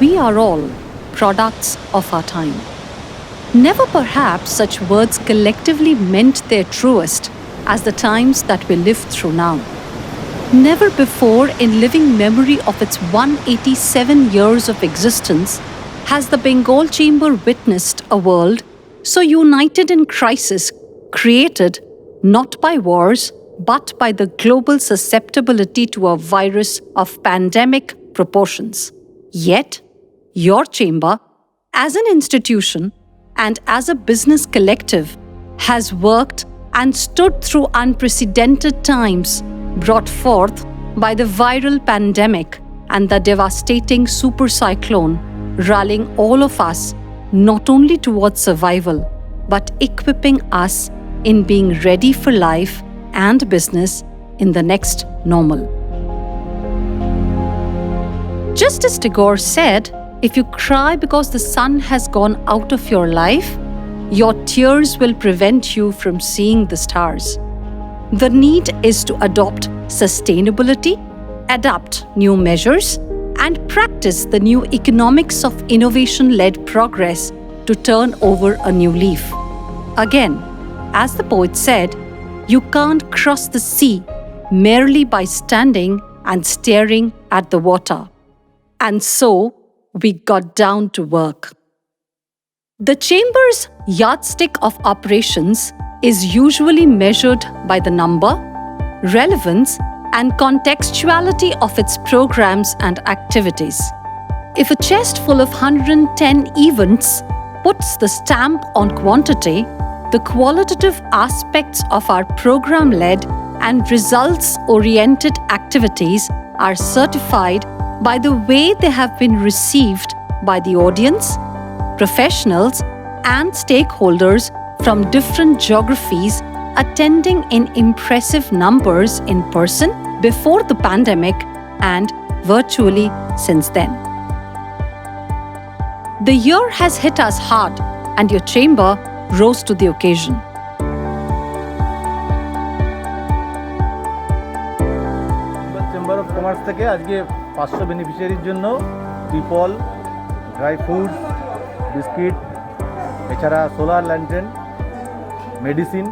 we are all products of our time. Never perhaps such words collectively meant their truest as the times that we live through now. Never before in living memory of its 187 years of existence has the Bengal Chamber witnessed a world so united in crisis, created not by wars, but by the global susceptibility to a virus of pandemic proportions. Yet, your chamber, as an institution and as a business collective, has worked and stood through unprecedented times brought forth by the viral pandemic and the devastating super cyclone, rallying all of us not only towards survival, but equipping us in being ready for life and business in the next normal. Just as Tagore said, if you cry because the sun has gone out of your life, your tears will prevent you from seeing the stars. The need is to adopt sustainability, adapt new measures, and practice the new economics of innovation-led progress to turn over a new leaf. Again, as the poet said, you can't cross the sea merely by standing and staring at the water. And so, we got down to work. The Chamber's yardstick of operations is usually measured by the number, relevance, and contextuality of its programs and activities. If a chest full of 110 events puts the stamp on quantity, the qualitative aspects of our program-led and results-oriented activities are certified by the way they have been received by the audience, professionals, and stakeholders from different geographies attending in impressive numbers in person before the pandemic and virtually since then. The year has hit us hard, and your chamber rose to the occasion. Chamber of commerce থেকে আজকে 500 বেনিফিশিয়ারির জন্য ত্রিপল, dry fruits, biscuit, এছাড়া solar ল্যান্টেন, medicine,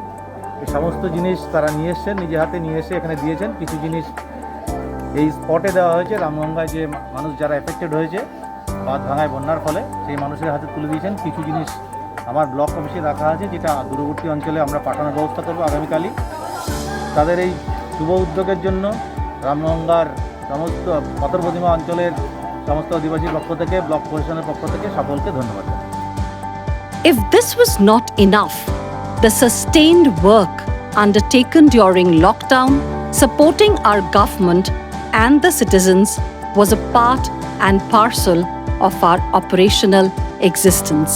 এই সমস্ত জিনিস তারা নিয়ে এসছেন, নিজে হাতে নিয়ে এসে এখানে দিয়েছেন। কিছু জিনিস এই স্পটে দেওয়া হয়েছে, রামগঙ্গায় যে মানুষ যারা এফেক্টেড হয়েছে বাঁধ ভাঙায় বন্যার ফলে সেই মানুষের হাতে তুলে দিয়েছেন। কিছু জিনিস আমার ব্লক অফিসে রাখা আছে, যেটা দূরবর্তী অঞ্চলে আমরা পাঠানোর ব্যবস্থা করবো আগামীকালই। তাদের এই শুভ উদ্যোগের জন্য রামগঙ্গার সমস্ত পাথরপ্রতিমা অঞ্চলের সমস্ত অধিবাসীর পক্ষ থেকে, ব্লক প্রশাসনের পক্ষ থেকে সকলকে ধন্যবাদ। If this was not enough, the sustained work undertaken during lockdown, supporting our government and the citizens was a part and parcel of our operational existence.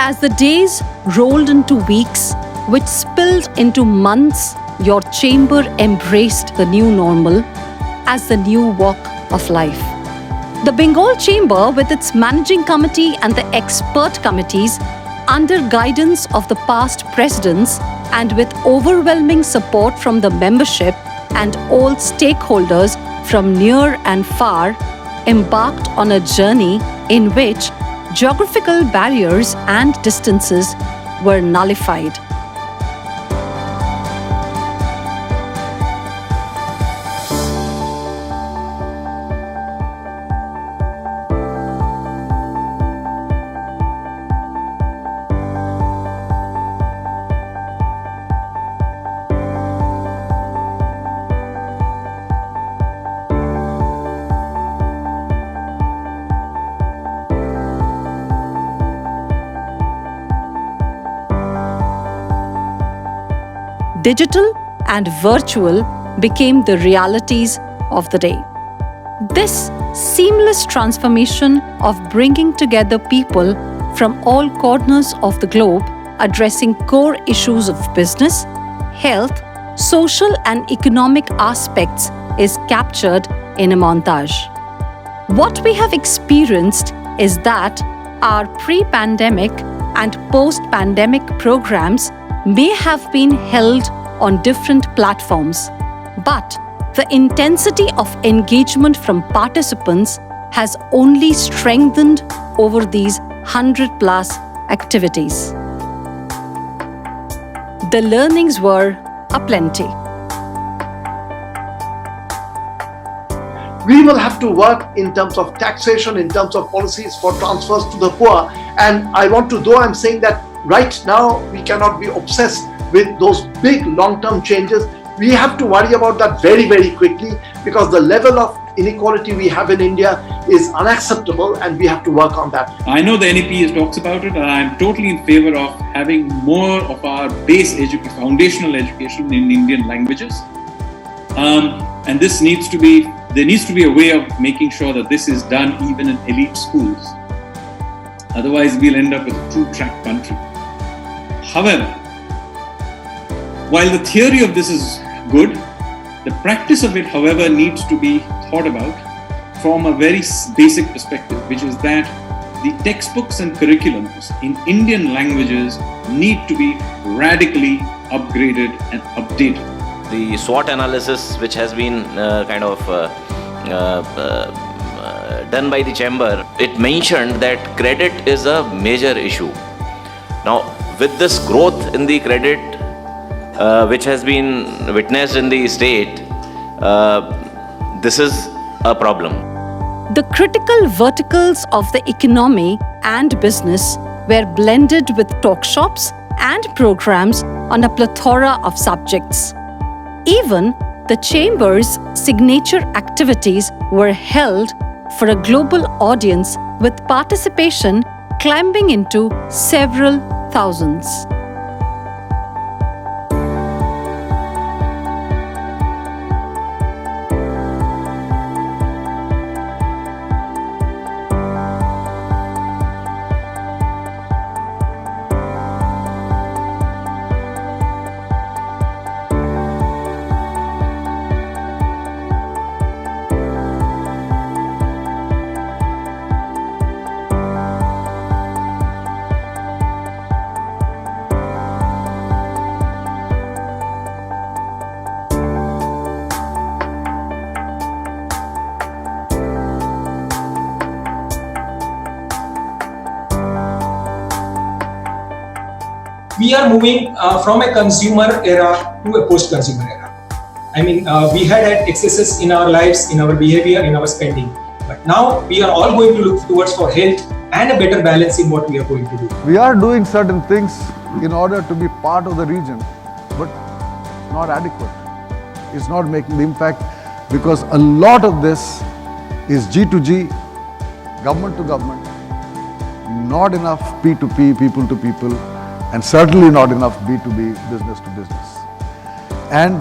As the days rolled into weeks, which spilled into months, your chamber embraced the new normal as the new walk of life. The Bengal Chamber, with its managing committee and the expert committees, under guidance of the past presidents and with overwhelming support from the membership and all stakeholders from near and far, embarked on a journey in which geographical barriers and distances were nullified. Digital and virtual became the realities of the day. This seamless transformation of bringing together people from all corners of the globe, addressing core issues of business, health, social and economic aspects is captured in a montage. What we have experienced is that our pre-pandemic and post-pandemic programs may have been held on different platforms, but the intensity of engagement from participants has only strengthened over these 100+ activities. The learnings were aplenty. We will have to work in terms of taxation, in terms of policies for transfers to the poor. And I want to, though I'm saying that right now we cannot be obsessed with those big long-term changes, we have to worry about that very, very quickly, because the level of inequality we have in India is unacceptable and we have to work on that. I know the NEP talks about it, and I'm totally in favor of having more of our base foundational education in Indian languages. And this needs to be, there needs to be a way of making sure that this is done even in elite schools. Otherwise, we'll end up with a two-track country. However, while the theory of this is good, the practice of it, however, needs to be thought about from a very basic perspective, which is that the textbooks and curriculums in Indian languages need to be radically upgraded and updated. The SWOT analysis, which has been done by the chamber, it mentioned that credit is a major issue. Now, with this growth in the credit, which has been witnessed in the state, this is a problem. The critical verticals of the economy and business were blended with talk shops and programs on a plethora of subjects. Even the Chamber's signature activities were held for a global audience, with participation climbing into several thousands. We are moving from a consumer era to a post-consumer era. I mean, we had excesses in our lives, in our behavior, in our spending. But now we are all going to look towards for health and a better balance in what we are going to do. We are doing certain things in order to be part of the region, but not adequate. It's not making the impact, because a lot of this is G2G, government to government, not enough P2P, people to people, and certainly not enough B2B, business to business. And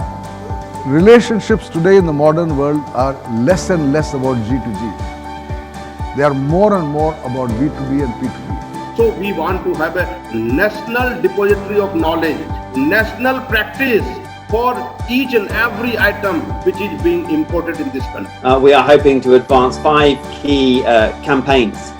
relationships today in the modern world are less and less about G2G. They are more and more about B2B and P2P. So we want to have a national depository of knowledge, national practice for each and every item which is being imported in this country. We are hoping to advance 5 key campaigns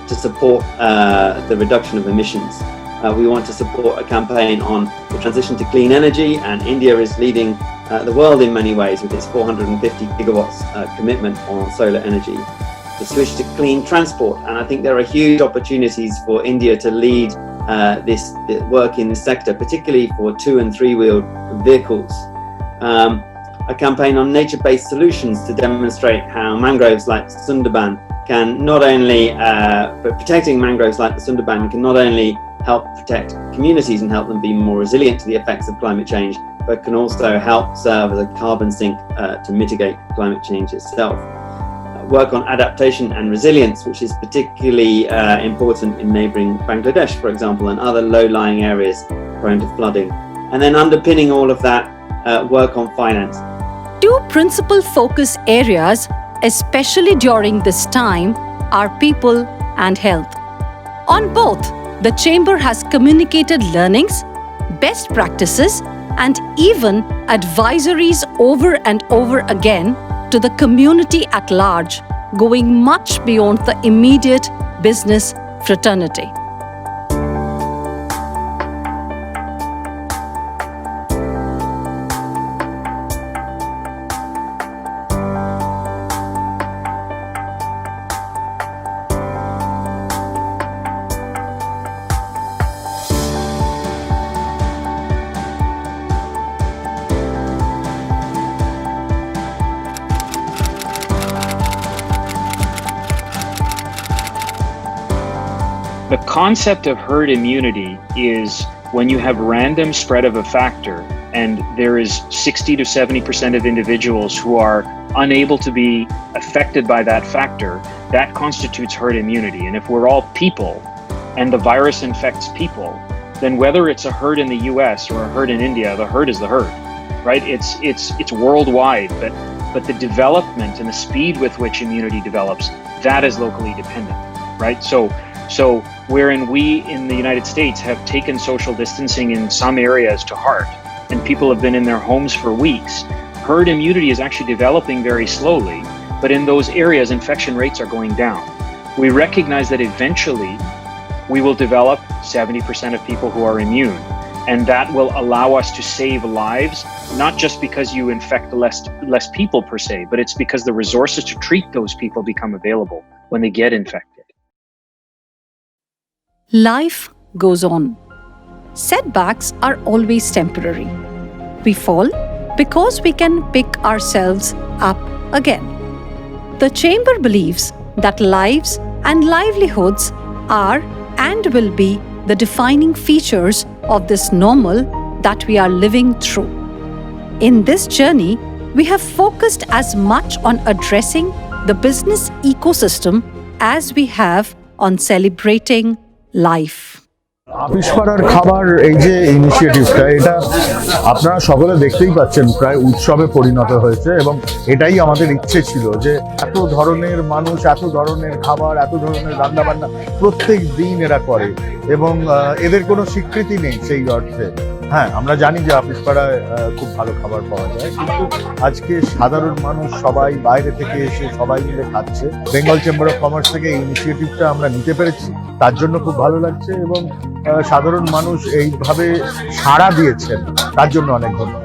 to support the reduction of emissions. We want to support a campaign on the transition to clean energy, and India is leading the world in many ways with its 450 gigawatts commitment on solar energy. The switch to clean transport, and I think there are huge opportunities for India to lead this work in this sector, particularly for 2- and 3-wheeled vehicles. A campaign on nature-based solutions to demonstrate how mangroves like Sundarban can not only, protecting mangroves like the Sundarban can not only help protect communities and help them be more resilient to the effects of climate change, but can also help serve as a carbon sink to mitigate climate change itself. Work on adaptation and resilience, which is particularly important in neighbouring Bangladesh, for example, and other low-lying areas prone to flooding. And then underpinning all of that, work on finance. 2 principal focus areas, especially during this time, are people and health. On both, the Chamber has communicated learnings, best practices, and even advisories over and over again to the community at large, going much beyond the immediate business fraternity. The concept of herd immunity is when you have random spread of a factor and there is 60 to 70% of individuals who are unable to be affected by that factor, that constitutes herd immunity. And if we're all people and the virus infects people, then whether it's a herd in the US or a herd in India, the herd is the herd, right? It's worldwide, but the development and the speed with which immunity develops, that is locally dependent, right? So wherein we in the United States have taken social distancing in some areas to heart, and people have been in their homes for weeks, herd immunity is actually developing very slowly, but in those areas, infection rates are going down. We recognize that eventually we will develop 70% of people who are immune, and that will allow us to save lives, not just because you infect less people per se, but it's because the resources to treat those people become available when they get infected. Life goes on. Setbacks are always temporary. We fall because we can pick ourselves up again. The Chamber believes that lives and livelihoods are and will be the defining features of this normal that we are living through. In this journey, we have focused as much on addressing the business ecosystem as we have on celebrating life. আপিসপাড়ার খাবার এই যে ইনিশিয়েটিভটা, এটা আপনারা সকলে দেখতেই পাচ্ছেন প্রায় উৎসবে পরিণত হয়েছে, এবং এটাই আমাদের ইচ্ছে ছিল যে এত ধরনের মানুষ, এত ধরনের খাবার, এত ধরনের রান্নাবান্না প্রত্যেক দিন এরা করে, এবং এদের কোনো স্বীকৃতি নেই সেই অর্থে। হ্যাঁ, আমরা জানি যে আপিসপাড়ায় খুব ভালো খাবার পাওয়া যায়, কিন্তু আজকে সাধারণ মানুষ সবাই বাইরে থেকে এসে সবাই মিলে খাচ্ছে। বেঙ্গল চেম্বার অফ কমার্স থেকে এই ইনিশিয়েটিভটা আমরা নিতে পেরেছি, তার জন্য খুব ভালো লাগছে, এবং সাধারণ মানুষ এইভাবে সাড়া দিয়েছেন, তার জন্য অনেক ধন্যবাদ।